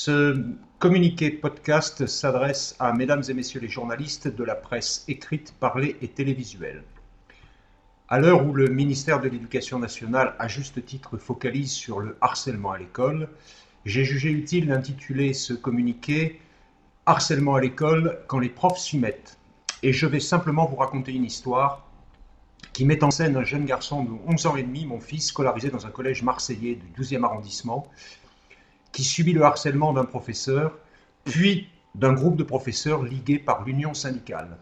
Ce communiqué podcast s'adresse à mesdames et messieurs les journalistes de la presse écrite, parlée et télévisuelle. À l'heure où le ministère de l'Éducation nationale, à juste titre, focalise sur le harcèlement à l'école, j'ai jugé utile d'intituler ce communiqué « Harcèlement à l'école quand les profs s'y mettent ». Et je vais simplement vous raconter une histoire qui met en scène un jeune garçon de 11 ans et demi, mon fils, scolarisé dans un collège marseillais du 12e arrondissement, qui subit le harcèlement d'un professeur, puis d'un groupe de professeurs ligués par l'union syndicale.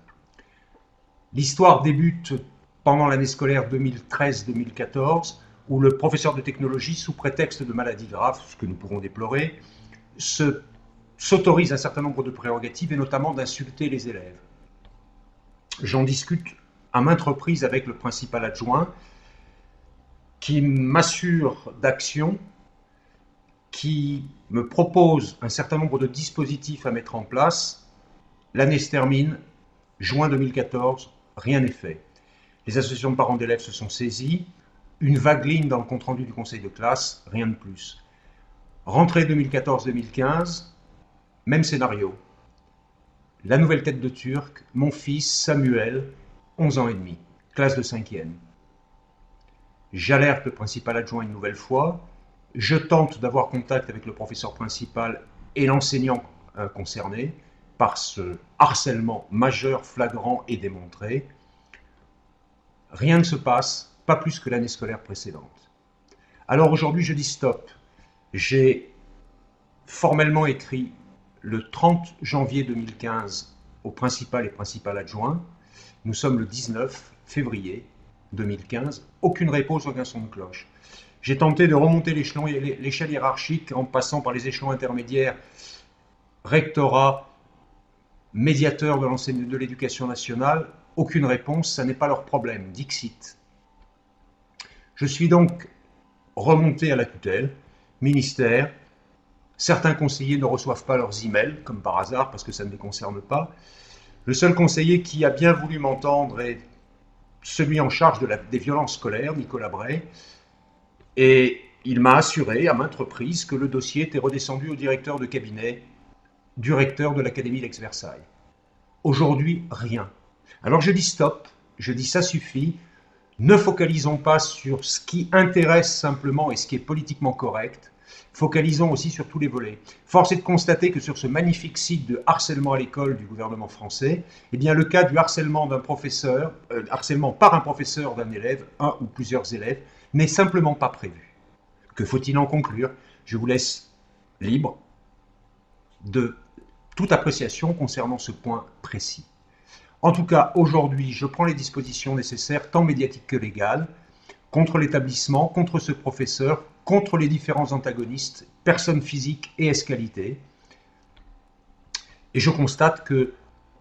L'histoire débute pendant l'année scolaire 2013-2014, où le professeur de technologie, sous prétexte de maladie grave, ce que nous pouvons déplorer, s'autorise un certain nombre de prérogatives, et notamment d'insulter les élèves. J'en discute à maintes reprises avec le principal adjoint, qui m'assure d'action, qui me propose un certain nombre de dispositifs à mettre en place. L'année se termine, juin 2014, rien n'est fait. Les associations de parents d'élèves se sont saisies, une vague ligne dans le compte-rendu du conseil de classe, rien de plus. Rentrée 2014-2015, même scénario. La nouvelle tête de Turc, mon fils Samuel, 11 ans et demi, classe de 5e. J'alerte le principal adjoint une nouvelle fois. Je tente d'avoir contact avec le professeur principal et l'enseignant concerné par ce harcèlement majeur, flagrant et démontré. Rien ne se passe, pas plus que l'année scolaire précédente. Alors aujourd'hui, je dis stop. J'ai formellement écrit le 30 janvier 2015 au principal et principal adjoint. Nous sommes le 19 février 2015. Aucune réponse, aucun son de cloche. J'ai tenté de remonter l'échelle hiérarchique en passant par les échelons intermédiaires, rectorat, médiateur de l'éducation nationale. Aucune réponse, ça n'est pas leur problème, dixit. Je suis donc remonté à la tutelle, ministère. Certains conseillers ne reçoivent pas leurs emails, comme par hasard, parce que ça ne les concerne pas. Le seul conseiller qui a bien voulu m'entendre est celui en charge des violences scolaires, Nicolas Bray. Et il m'a assuré à maintes reprises que le dossier était redescendu au directeur de cabinet du recteur de l'Académie d'Aix-Versailles. Aujourd'hui, rien. Alors je dis stop, je dis ça suffit. Ne focalisons pas sur ce qui intéresse simplement et ce qui est politiquement correct. Focalisons aussi sur tous les volets. Force est de constater que sur ce magnifique site de harcèlement à l'école du gouvernement français, eh bien le cas du harcèlement d'un professeur, harcèlement par un professeur d'un élève, un ou plusieurs élèves, n'est simplement pas prévu. Que faut-il en conclure? Je vous laisse libre de toute appréciation concernant ce point précis. En tout cas, aujourd'hui, je prends les dispositions nécessaires, tant médiatiques que légales, contre l'établissement, contre ce professeur, contre les différents antagonistes, personnes physiques et escalités. Et je constate que,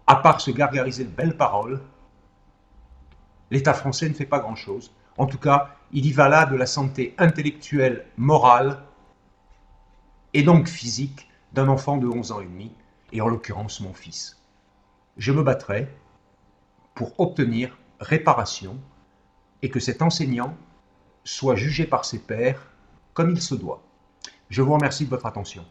à part se gargariser de belles paroles, l'État français ne fait pas grand-chose. En tout cas, il y va là de la santé intellectuelle, morale et donc physique d'un enfant de 11 ans et demi, et en l'occurrence mon fils. Je me battrai pour obtenir réparation et que cet enseignant soit jugé par ses pairs comme il se doit. Je vous remercie de votre attention.